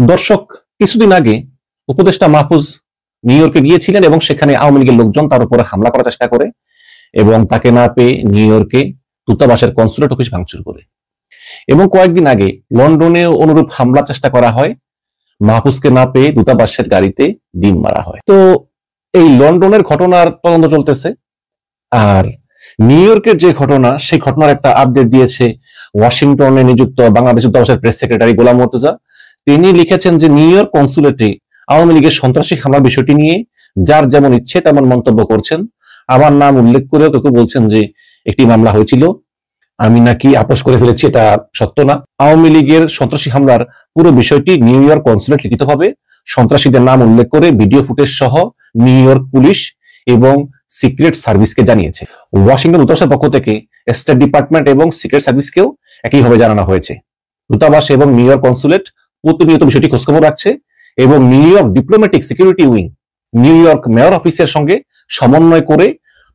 দর্শক, কিছুদিন আগে উপদেষ্টা মাহফুজ নিউ ইয়র্কে গিয়েছিলেন এবং সেখানে আওয়ামী লীগের লোকজন তার উপরে হামলা করার চেষ্টা করে এবং তাকে না পেয়ে নিউ ইয়র্কে দূতাবাসের কনসুলেট অফিস ভাঙচুর করে। এবং কয়েকদিন আগে লন্ডনে অনুরূপ হামলা চেষ্টা করা হয়, মাহফুজকে না পেয়ে দূতাবাসের গাড়িতে ডিম মারা হয়। তো এই লন্ডনের ঘটনার তদন্ত চলতেছে, আর নিউ ইয়র্কের যে ঘটনা, সেই ঘটনার একটা আপডেট দিয়েছে ওয়াশিংটনে নিযুক্ত বাংলাদেশ দূতাবাসের প্রেস সেক্রেটারি গোলাম মুর্তজা। তিনি লিখেছেন যে নিউ ইয়র্ক কনসুলেটে আওয়ামী লীগের সন্ত্রাসী হামলার বিষয়টি নিয়ে যার যেমন ইচ্ছে তেমন মন্তব্য করছেন। আমার নাম উল্লেখ করেও কেউ বলছেন যে একটি মামলা হয়েছিল, আমি নাকি আপোষ করে ফেলেছি, এটা সত্য না। আওয়ামী লীগের সন্ত্রাসী হামলার পুরো বিষয়টি নিউ ইয়র্ক কনসুলেট লিখিতভাবে সন্ত্রাসীদের নাম উল্লেখ করে ভিডিও ফুটেজ সহ নিউ ইয়র্ক পুলিশ এবং সিক্রেট সার্ভিসকে জানিয়েছে। ওয়াশিংটন দূতাবাসের পক্ষ থেকে স্টেট ডিপার্টমেন্ট এবং সিক্রেট সার্ভিসকেও একইভাবে জানানো হয়েছে। দূতাবাস এবং নিউ ইয়র্ক কনসুলেট প্রতিনিয়ত বিষয়টি খোঁজখবর রাখছে এবং new York diplomatic security wing new York mayor অফিসের সঙ্গে সমন্বয় করে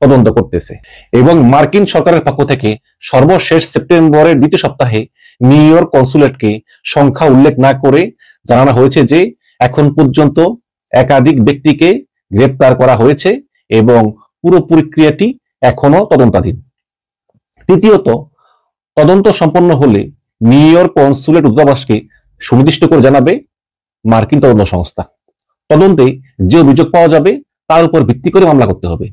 তদন্ত করতেছে। এবং মার্কিন সরকারের পক্ষ থেকে সর্বশেষ সেপ্টেম্বরের দ্বিতীয় সপ্তাহে নিউ ইয়র্ক কনসুলেটকে সংখ্যা উল্লেখ না করে জানানো হয়েছে যে এখন পর্যন্ত একাধিক ব্যক্তিকে গ্রেপ্তার করা হয়েছে এবং পুরো প্রক্রিয়াটি এখনো তদন্তাধীন। তৃতীয়ত, তদন্ত সম্পন্ন হলে নিউ ইয়র্ক কনসুলেট দূতাবাসকে সুনির্দিষ্ট করে জানাবে মার্কিন তদন্ত সংস্থা। তদন্তে যে অভিযোগ পাওয়া যাবে তার উপর ভিত্তি করে মামলা করতে হবে।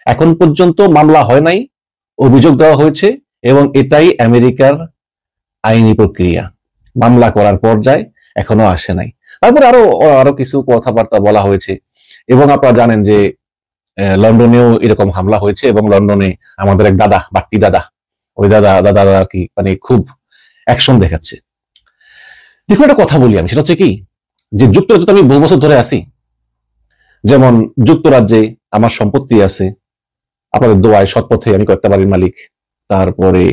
এখন পর্যন্ত মামলা হয় নাই, অভিযোগ দেওয়া হয়েছে এবং এটাই আমেরিকার আইনি প্রক্রিয়া। মামলা করার পর্যায়ে এখনো আসে নাই। তারপরে আরো কিছু কথাবার্তা বলা হয়েছে এবং আপনারা জানেন যে লন্ডনেও এরকম হামলা হয়েছে এবং লন্ডনে আমাদের এক দাদা, বাট্টি দাদা, ওই দাদা আর কি মানে খুব অ্যাকশন দেখাচ্ছে। দেখুন, একটা কথা বলি আমি, সেটা হচ্ছে কি যে যুক্তরাজ্যে আমি বহু বছর ধরে আছি, যেমন যুক্তরাজ্যে আমার সম্পত্তি আছে, আপনাদের দোয়ায় সৎ পথে আমি কয়েকটা বাড়ির মালিক, তারপরে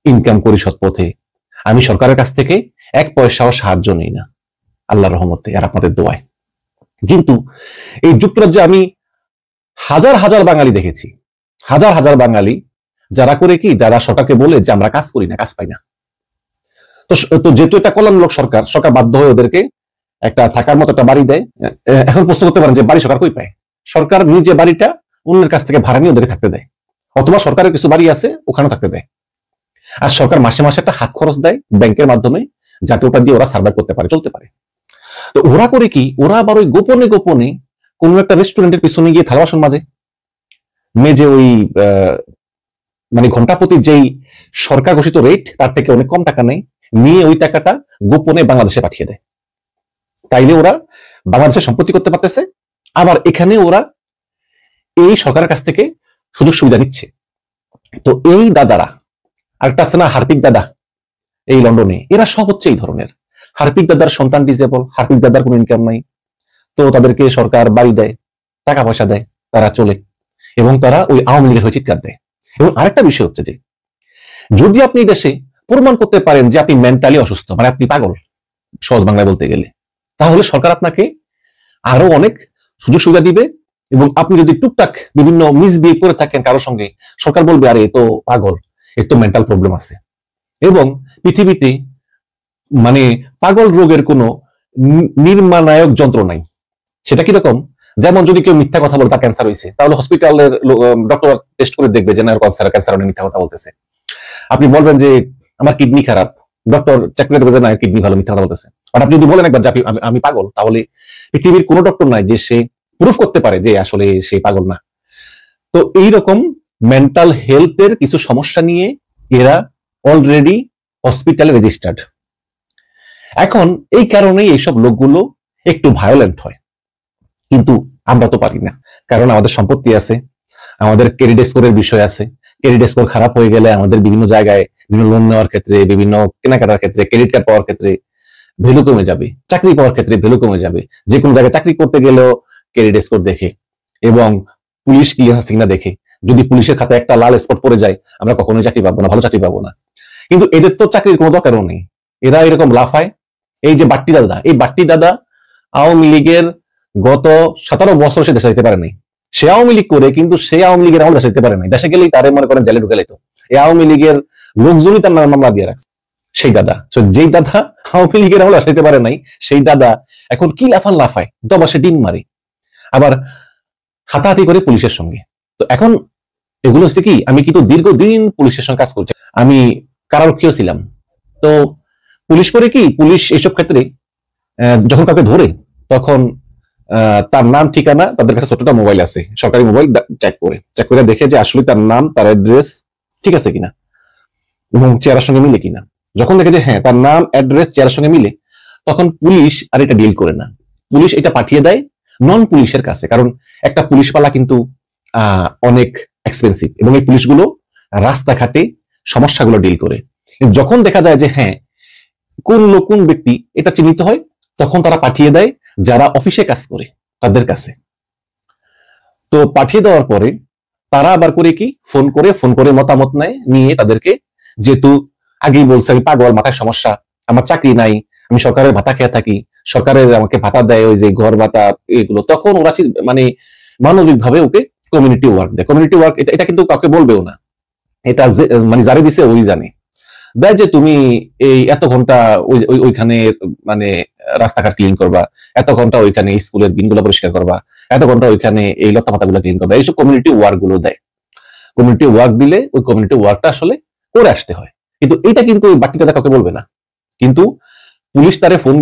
ইনকাম করি সৎ পথে, আমি সরকারের কাছ থেকে এক পয়সাও সাহায্য নেই না, আল্লাহর রহমতে আর আপনাদের দোয়ায়। কিন্তু এই যুক্তরাজ্যে আমি হাজার হাজার বাঙালি দেখেছি, হাজার হাজার বাঙালি যারা করে কি, যারা সরকারকে বলে যে আমরা কাজ করি না, কাজ পাই না। তো যেহেতু এটা কল্যাণমূলক সরকার, সরকার বাধ্য হয়ে ওদেরকে একটা থাকার মতো একটা বাড়ি দেয়। এখন প্রশ্ন করতে পারেন যে বাড়ি সরকার কই পায়? সরকার নিজে বাড়িটা অন্যের কাছ থেকে ভাড়া নিয়ে ওদেরকে থাকতে দেয়, অথবা সরকারের কিছু বাড়ি আছে ওখানেও থাকতে দেয়। আর সরকার মাসে মাসে একটা হাত খরচ দেয় ব্যাংকের মাধ্যমে, যাতে ওটা দিয়ে ওরা সার্ভাইভ করতে পারে, চলতে পারে। তো ওরা করে কি, ওরা আবার ওই গোপনে গোপনে কোনো একটা রেস্টুরেন্টের পিছনে গিয়ে থালা বাসন মাজে, মেজে ওই মানে ঘন্টা প্রতি যেই সরকার ঘোষিত রেট তার থেকে অনেক কম টাকা নেয়, নিয়ে ওই টাকাটা গোপনে বাংলাদেশে পাঠিয়ে দেয়। তাইলে ওরা বাংলাদেশে সম্পত্তি করতে পারতেছে, আবার এখানে ওরা এই সরকারের কাছ থেকে সুযোগ সুবিধা নিচ্ছে। তো এই দাদারা, আরেকটা আছে না হার্পিক দাদা এই লন্ডনে, এরা সব হচ্ছে এই ধরনের। হার্পিক দাদার সন্তান ডিজেবল, হার্পিক দাদার কোনো ইনকাম নাই, তো তাদেরকে সরকার বাড়ি দেয়, টাকা পয়সা দেয়, তারা চলে এবং তারা ওই আওয়ামী লীগের হয়ে চিৎকার দেয়। এবং আরেকটা বিষয় হচ্ছে যে যদি আপনি দেশে প্রমাণ করতে পারেন যে আপনি মেন্টালি অসুস্থ, মানে আপনি পাগল সহজ বাংলায় বলতে গেলে, তাহলে সরকার আপনাকে আরো অনেক সুযোগ সুবিধা দিবে। এবং আপনি যদি টুকটাক বিভিন্ন মিসবিহেভ করে থাকেন কারোর সঙ্গে, সরকার বলবে আরে এ তো পাগল, এর তো মেন্টাল প্রবলেম আছে। এবং পৃথিবীতে মানে পাগল রোগের কোনো নির্মাণায়ক যন্ত্র নাই। সেটা কিরকম, যেমন যদি কেউ মিথ্যা কথা বলে তার ক্যান্সার হয়েছে, তাহলে হসপিটালের ডক্টর টেস্ট করে দেখবে যে না ক্যান্সার মিথ্যা কথা বলতেছে। আপনি বলবেন যে আমার কিডনি খারাপ, ডক্টর চেক করে দেবে যে না কিডনি ভালো, মিথ্যা কথা বলতেছে। বাট আপনি যদি বলেন একবার যে আমি পাগল, তাহলে পৃথিবীর কোনো ডক্টর নাই যে সে প্রুফ করতে পারে যে আসলে সে পাগল না। তো এইরকম মেন্টাল হেলথের কিছু সমস্যা নিয়ে এরা অলরেডি হসপিটালে রেজিস্টার্ড। এখন এই কারণেই এইসব লোকগুলো একটু ভায়োলেন্ট হয়, কিন্তু আমরা তো পারি না, কারণ আমাদের সম্পত্তি আছে, আমাদের ক্রেডিট স্কোরের বিষয় আছে। ক্রেডিট স্কোর খারাপ হয়ে গেলে আমাদের বিভিন্ন জায়গায় বিভিন্ন লোন নেওয়ার ক্ষেত্রে, বিভিন্ন কেনাকাটার ক্ষেত্রে, ক্রেডিট কার্ড পাওয়ার ক্ষেত্রে ভ্যালু কমে যাবে, চাকরি পাওয়ার ক্ষেত্রে ভ্যালু কমে যাবে। যে কোনো জায়গায় চাকরি করতে গেলেও ক্রেডিট স্কোর দেখে এবং পুলিশ ক্লিয়ারেন্স আছে কিনা দেখে। যদি পুলিশের খাতায় একটা লাল স্পট পড়ে যায়, আমরা কখনোই চাকরি পাবো না, ভালো চাকরি পাবো না। কিন্তু এদের তো চাকরির কোনো দরকারও নেই, এরা এরকম লাফায়। এই যে বাট্টি দাদা, এই বাট্টি দাদা আওয়ামী লীগের গত 17 বছর সে দেশে যেতে পারে নাই। সে আওয়ামী লীগ করে, কিন্তু সে আওয়ামী লীগের আমল দেশে যেতে পারে নাই। দেশে গেলেই তারে মনে করেন জেলে ঢুকে লাইতো। এই আওয়ামী লীগের লোকজনই তার নামে মামলা দিয়ে রাখছে। সেই দাদা, যেই দাদা আওয়ামী লীগের আমলে আসাইতে পারে নাই, সেই দাদা এখন কি লাফান লাফায়, দবাসে ডিম মারে, আবার হাতাহাতি করে পুলিশের সঙ্গে। তো এখন এগুলো হচ্ছে কি, আমি কিন্তু দীর্ঘদিন পুলিশের সঙ্গে কাজ করছি, আমি কারারক্ষীও ছিলাম। তো পুলিশ করে কি, পুলিশ এইসব ক্ষেত্রে যখন কাউকে ধরে তখন তার নাম ঠিকানা, তাদের কাছে ছোটটা মোবাইল আছে, সরকারি মোবাইল, চেক করে দেখে যে আসলে তার নাম, তার অ্যাড্রেস ঠিক আছে কিনা এবং চেহারার সঙ্গে মিলে কিনা। যখন দেখে যে হ্যাঁ তার নাম, অ্যাড্রেস, চেহারার সঙ্গে মিলে, তখন পুলিশ আর এটা ডিল করে না, পুলিশ এটা পাঠিয়ে দেয় নন পুলিশের কাছে। কারণ একটা পুলিশ পালা কিন্তু অনেক এক্সপেন্সিভ, এবং এই পুলিশগুলো রাস্তাঘাটে সমস্যাগুলো ডিল করে। যখন দেখা যায় যে হ্যাঁ কোন ব্যক্তি এটা চিহ্নিত হয়, তখন তারা পাঠিয়ে দেয় যারা অফিসে কাজ করে তাদের কাছে। তো পাঠিয়ে দেওয়ার পরে তারা আবার করে কি, ফোন করে মতামত নেয়, নিয়ে তাদেরকে, যেহেতু আগেই বলছে আমি পাগল, মাথায় সমস্যা, আমার চাকরি নাই, আমি সরকারের ভাতা খেয়ে থাকি, সরকারের আমাকে ভাতা দেয় ওই যে ঘর ভাতা এগুলো, তখন ওরা মানে মানবিক ভাবে ওকে কমিউনিটি ওয়ার্ক দেয়। কমিউনিটি ওয়ার্ক এটা কিন্তু কাউকে বলবেও না, এটা মানে যারে দিছে ওই জানে, দেয় যে তুমি এই এত ঘন্টা ওইখানে মানে রাস্তাঘাট ক্লিন করবা, এত ঘন্টা ওইখানে স্কুলের বিনগুলো পরিষ্কার করবা, এত ঘন্টা ওইখানে এই লতা পাতাগুলো ক্লিন করবা, এইসব কমিউনিটি ওয়ার্ক গুলো দেয়। কমিউনিটি ওয়ার্ক দিলে ওই কমিউনিটি ওয়ার্কটা আসলে করে আসতে হয়, কিন্তু এটা কিন্তু বাকি দাদা কাউকে বলবে না। কিন্তু পুলিশ তারে ফোন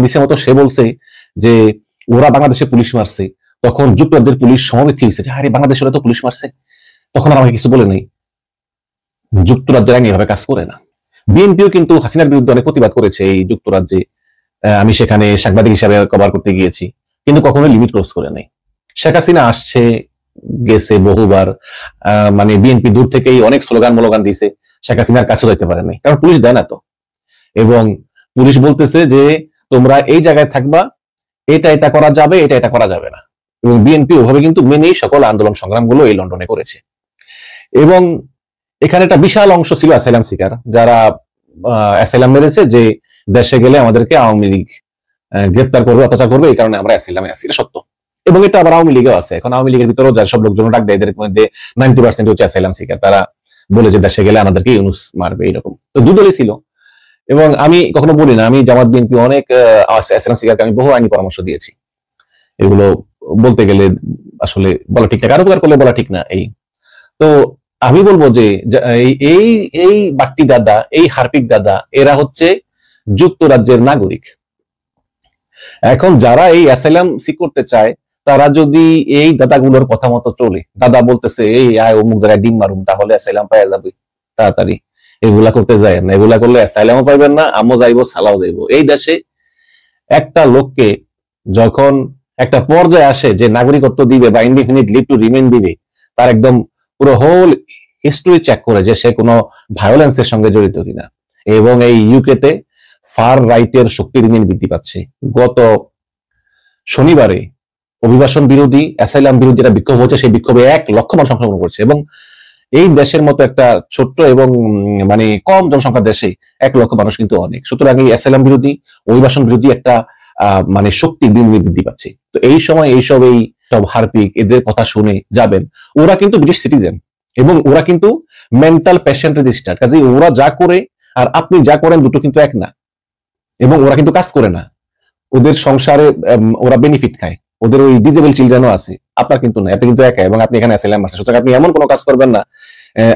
দিছে মতো সে বলছে যে ওরা বাংলাদেশে পুলিশ মারছে, তখন যুক্তরাজ্যের পুলিশ সমবেত হয়েছে যে আরে বাংলাদেশের তো পুলিশ মারছে, তখন আর আমাকে কিছু বলে নাই। যুক্তরাজ্যের আইন এভাবে কাজ করে না। বিএনপিও কিন্তু হাসিনার বিরুদ্ধে অনেক প্রতিবাদ করেছে এই যুক্তরাজ্যে, আমি সেখানে সাংবাদিক হিসাবে কভার করতে গিয়েছি, কিন্তু কখনো লিমিট ক্রস করে নাই। শেখ হাসিনা আসছে গেছে বহুবার, মানে বিএনপি দূর থেকেই অনেক স্লোগান দিয়েছে, শেখ হাসিনার কাছে যাইতে পারে নাই, কারণ পুলিশ দেয় না তো। এবং পুলিশ বলতেছে যে তোমরা এই জায়গায় থাকবা, এটা করা যাবে, এটা করা যাবে না। এবং বিএনপি ওভাবে কিন্তু মেনেই সকল আন্দোলন সংগ্রামগুলো এই লন্ডনে করেছে। এবং এখানে একটা বিশাল অংশ ছিল অ্যাসাইলাম সিকার, যারা অ্যাসাইলাম মেরেছে যে দেশে গেলে আমাদেরকে আওয়ামী লীগ গ্রেপ্তার করবে, অত্যাচার করবে, এই কারণে আমরা অ্যাসাইলামে আছি। এটা সত্য। এবং এটা আবার আওয়ামী লীগেও আছে। এখন আওয়ামী লীগের ভিতরেও যারা সব লোকজন ডাক দেয়, এদের মধ্যে 90% হচ্ছে অ্যাসাইলাম সিকার। তারা বলে যে দেশে গেলে আমাদেরকে ইউনুস মারবে, এরকম। তো দুদলই ছিল। এবং আমি কখনো বলি না, আমি জামাত বিএনপি অনেক অ্যাসাইলাম সিকারকে আমি বহু আইনি পরামর্শ দিয়েছি। এগুলো বলতে গেলে আসলে বলা ঠিক না, কারো উপকার করলে বলা ঠিক না। এই তো আমি বলবো যে এই এই বাট্টি দাদা, এই হারপিক দাদা, এরা হচ্ছে যুক্তরাজ্যের নাগরিক। এখন যারা এই অ্যাসাইলাম সিক করতে চায়, তারা যদি এই দাদাগুলোর কথা মতো চলে, দাদা বলতেছে এই আয় অমুক জায়গায় ডিম মারুম, তাহলে অ্যাসাইলাম পাওয়া যাবে তাড়াতাড়ি, এগুলা করতে যায় না। এগুলা করলে অ্যাসাইলামও পাইবেন না, আমও যাইবো, সালাও যাইবো। এই দেশে একটা লোককে যখন একটা পর্যায়ে আসে যে নাগরিকত্ব দিবে বা ইনডিফিনিট লিভ টু রিমেইন দিবে, তার একদম পুরো হোল হিস্ট্রি চেক করে যে সে কোনো ভায়োলেন্সের সঙ্গে জড়িত কিনা। এবং এই ইউকেতে ফার রাইটের শক্তি দিন দিন বৃদ্ধি পাচ্ছে। গত শনিবারে অভিবাসন বিরোধী, অ্যাসাইলাম বিরোধী একটা বিক্ষোভ হচ্ছে, সেই বিক্ষোভে 1 লক্ষ মানুষ অংশগ্রহণ করছে। এবং এই দেশের মতো একটা ছোট্ট এবং মানে কম জনসংখ্যার দেশে 1 লক্ষ মানুষ কিন্তু অনেক। সুতরাং এই অ্যাসাইলাম বিরোধী, অভিবাসন বিরোধী একটা মানে শক্তি দিন দিন বৃদ্ধি পাচ্ছে। তো এই সময় এই সব হারপিক এদের কথা শুনে যাবেন, ওরা কিন্তু ব্রিটিশ সিটিজেন এবং ওরা কিন্তু মেন্টাল পেশেন্ট রেজিস্টার্ড। কাজে ওরা যা করে আর আপনি যা করেন দুটো কিন্তু এক না। এবং ওরা কিন্তু কাজ করে না, ওদের সংসারে ওরা বেনিফিট খায়, ওদের ওই ডিজেবল চিলড্রেনও আছে, আপনার কিন্তু না। আপনি কিন্তু একা, এবং আপনি এখানে অ্যাসাইলাম আছে। সুতরাং আপনি এমন কোনো কাজ করবেন না,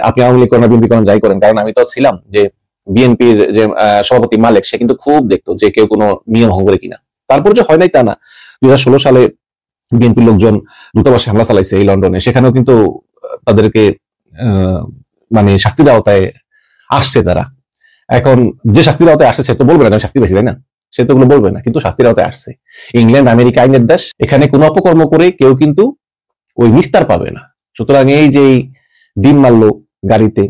আপনি আওয়ামী লীগ করেন, বিএনপি করেন, যাই করেন। কারণ আমি তো ছিলাম যে বিএনপির যে সভাপতি মালেক, সে কিন্তু খুব দেখতো যে কেউ কোনো নিয়ম ভঙ্গ করে কিনা। তারপর যে হয় নাই তা না। 2016 সালে বিএনপির লোকজন দূতাবাসে হামলা চালাইছে এই লন্ডনে, সেখানেও কিন্তু তাদেরকে মানে শাস্তির আওতায় আসছে তারা। এখন যে শাস্তির আওতায় আসছে সে তো বলবে না শাস্তি বেশি, তাই না? সে তো ওগুলো বলবে না, কিন্তু শাস্তির আওতায় আসছে। ইংল্যান্ড আমেরিকা আইনের দেশ, এখানে কোনো অপকর্ম করে কেউ কিন্তু ওই নিস্তার পাবে না। সুতরাং এই যে ডিম মারলো গাড়িতে,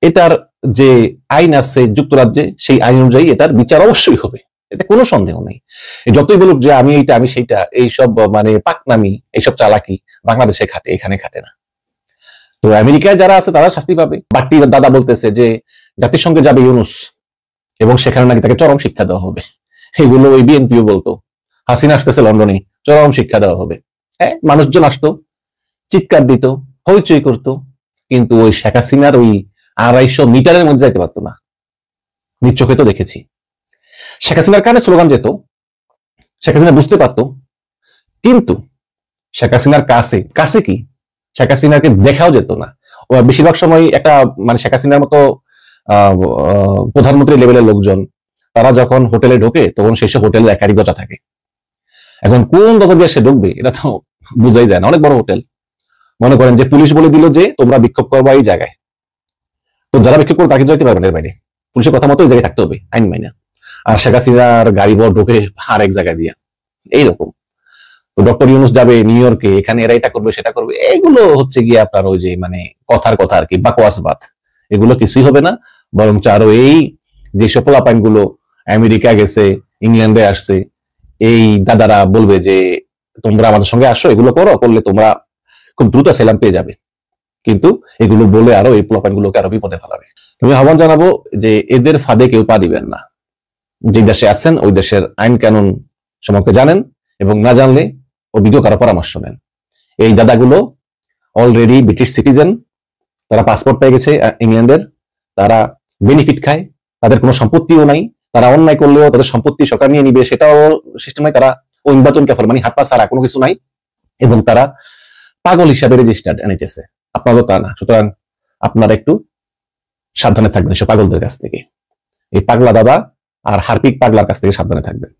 এটার যে আইন আছে যুক্তরাজ্যে, সেই আইন অনুযায়ী এটার বিচার অবশ্যই হবে, এতে কোনো সন্দেহ নেই। যতই বলুক যে আমি এইটা আমি সেইটা, এইসব মানে পাকনামি, এইসব চালাকি বাংলাদেশে খাটে, এখানে খাটে না। তো আমেরিকায় যারা আছে তারা শাস্তি পাবে। বাট্টি দাদা বলতেছে যে জাতিসংঘে যাবে ইউনুস এবং সেখানে নাকি তাকে চরম শিক্ষা দেওয়া হবে। এগুলো ওই বিএনপিও বলতো, হাসিনা আসতেছে লন্ডনে, চরম শিক্ষা দেওয়া হবে। হ্যাঁ, মানুষজন আসতো, চিৎকার দিত, হইচই করতো, কিন্তু ওই শেখ হাসিনার ওই 250 মিটারের মধ্যে যাইতে পারতো না। নিজ চোখে তো দেখেছি। শেখ হাসিনার কানে স্লোগান যেত, শেখ হাসিনা বুঝতে পারতো, কিন্তু শেখ হাসিনার কাছে কি শেখ হাসিনাকে দেখাও যেত না। ও বেশিরভাগ সময় একটা মানে শেখ হাসিনার মতো প্রধানমন্ত্রী লেভেলের লোকজন তারা যখন হোটেলে ঢোকে তখন সেই সব হোটেলের একাধিক দরজা থাকে। এখন কোন দরজা দিয়ে সে ঢুকবে এটা তো বুঝাই যায় না। অনেক বড় হোটেল, মনে করেন যে পুলিশ বলে দিল যে তোমরা বিক্ষোভ করবা এই জায়গায়, তো যারা বিক্ষোভ করবে তাকে যাইতে পারবে না এর বাইরে, পুলিশের কথা মতো এই জায়গায় থাকতে হবে আইন মাইনা। আর শেখ হাসিনার গাড়ি বড় ঢোকে আর এক জায়গায় দিয়া এইরকম। তো ডক্টর ইউনূস যাবে নিউ ইয়র্কে, এখানে এরা এটা করবে সেটা করবে, এগুলো হচ্ছে গিয়ে আপনার ওই যে মানে কথার কথা আর কি, বাকওয়াসবাদ। এগুলো কিছুই হবে না, বরং আরো এই যে সকল আপাইনগুলো আমেরিকা গেছে, ইংল্যান্ডে আসছে, এই দাদারা বলবে যে তোমরা আমাদের সঙ্গে আসো, এগুলো করলে তোমরা খুব দ্রুত সেলাম পেয়ে যাবে। কিন্তু এগুলো বলে আরো এই পোলাপাইনগুলোকে আরো বিপদে ফেলাবে। তুমি আহ্বান জানাবো যে এদের ফাঁদে কেউ পা দিবেন না। যে দেশে আছেন ওই দেশের আইন কানুন সম্পর্কে জানেন, এবং না জানলে অভিজ্ঞ কারো পরামর্শ নেন। এই দাদাগুলো অলরেডি ব্রিটিশ সিটিজেন, তারা পাসপোর্ট পেয়ে গেছে ইংল্যান্ডের, তারা বেনিফিট খায়, তাদের কোনো সম্পত্তিও নাই, তারা অন্যায় করলেও তাদের সম্পত্তি সরকার নিয়ে নিবে সেটাও সিস্টেম নাই, তারা ওই নির্বাচন কাফার মানে হাত পা ছাড়া কোনো কিছু নাই, এবং তারা পাগল হিসাবে রেজিস্টার্ড NHS এ। আপনারও তা না, সুতরাং আপনারা একটু সাবধানে থাকবেন এসব পাগলদের কাছ থেকে। এই পাগলা দাদা আর হারপিক পাগলার কাছ থেকে সাবধানে থাকবেন।